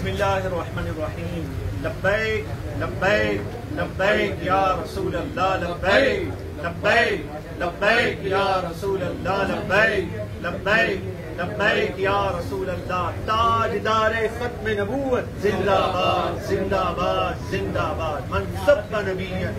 बिस्मिल्लाहिर्रहमानिर्रहीम। लब्बैक लब्बैक लब्बैक या रसूल अल्लाह, लब्बैक लब्बैक लब्बैक या रसूल अल्लाह, लब्बैक लब्बैक लब्बैक या रसूल अल्लाह। ताजदारे खत्म नबूवत जिंदाबाद जिंदाबाद जिंदाबाद। मनसब का नबीयत।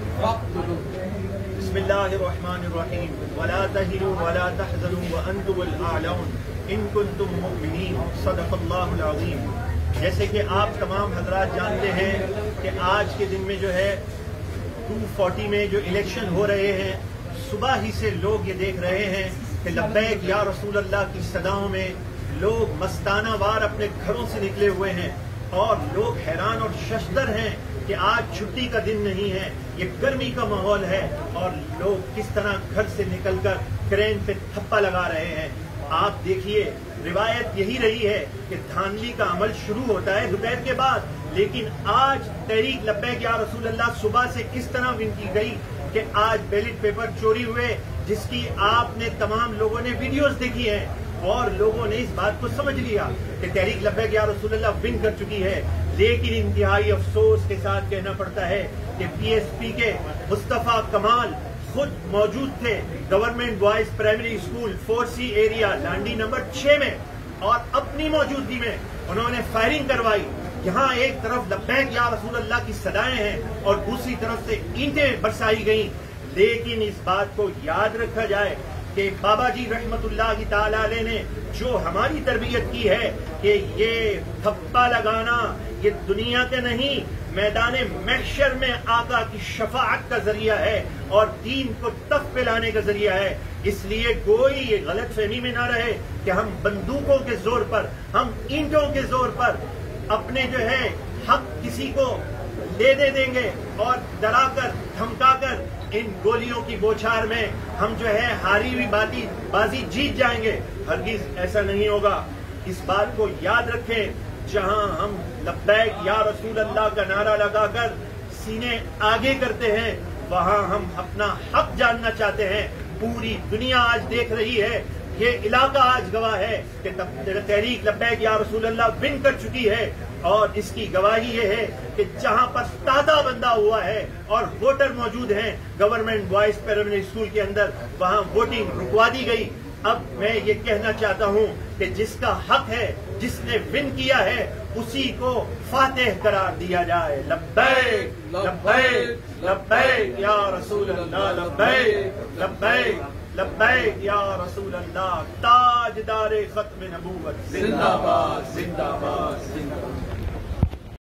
बिस्मिल्लाहिर्रहमानिर्रहीम। वला तहिनु वला तहज़नु व अंतुमुल आलऊन इन कुंतुम मुमिनीन। सदक़ल्लाहुल अज़ीम। जैसे कि आप तमाम हजरात जानते हैं कि आज के दिन में जो है 240 में जो इलेक्शन हो रहे हैं, सुबह ही से लोग ये देख रहे हैं कि लब्बैक या रसूल अल्लाह की सदाओं में लोग मस्ताना वार अपने घरों से निकले हुए हैं और लोग हैरान और शशदर हैं कि आज छुट्टी का दिन नहीं है, ये गर्मी का माहौल है और लोग किस तरह घर से निकलकर क्रेन पे थप्पा लगा रहे हैं। आप देखिए, रिवायत यही रही है कि धांधली का अमल शुरू होता है दोपहर के बाद, लेकिन आज तहरीक लब्बैक या रसूल अल्लाह सुबह से किस तरह विन की गई कि आज बैलेट पेपर चोरी हुए, जिसकी आपने तमाम लोगों ने वीडियोस देखी हैं और लोगों ने इस बात को समझ लिया कि तहरीक लब्बैक या रसूल अल्लाह विन कर चुकी है। लेकिन इंतहाई अफसोस के साथ कहना पड़ता है कि पीएसपी के मुस्तफा कमाल खुद मौजूद थे government boys primary school 4C area Landhi number 6 में, और अपनी मौजूदगी में उन्होंने फायरिंग करवाई। यहाँ एक तरफ लब्बैक या रसूल अल्लाह की सदाएं हैं और दूसरी तरफ से ईंटें बरसाई गई। लेकिन इस बात को याद रखा जाए कि बाबा जी रहमतुल्लाह ताला अलैह ने जो हमारी तरबियत की है कि ये थप्पा लगाना ये दुनिया के नहीं, मैदान महशर में आका की शफाअत का जरिया है और दीन को तक फैलाने का जरिया है। इसलिए कोई ये गलत फहमी में ना रहे कि हम बंदूकों के जोर पर, हम ईंटों के जोर पर अपने जो है हक किसी को ले दे देंगे और डराकर धमकाकर इन गोलियों की बौछार में हम जो है हारी हुई बाजी जीत जाएंगे। हरगिज ऐसा नहीं होगा। इस बात को याद रखें, जहां हम लब्बैक या रसूल अल्लाह का नारा लगाकर सीने आगे करते हैं, वहां हम अपना हक जानना चाहते हैं। पूरी दुनिया आज देख रही है, ये इलाका आज गवाह है कि तहरीक लब्बैक या रसूल अल्लाह विन कर चुकी है और इसकी गवाही ये है कि जहां पर तादा बंदा हुआ है और वोटर मौजूद हैं गवर्नमेंट बॉयज प्राइमरी स्कूल के अंदर, वहां वोटिंग रुकवा दी गई। अब मैं ये कहना चाहता हूं कि जिसका हक है, जिसने विन किया है, उसी को फातेह करार दिया जाए। लब्बैक लब्बैक लब्बैक या रसूल अल्लाह, लब्बैक लब्बैक लब्बैक या रसूल अल्लाह। ताजदारे खत्म नबूवत जिंदाबाद जिंदाबाद।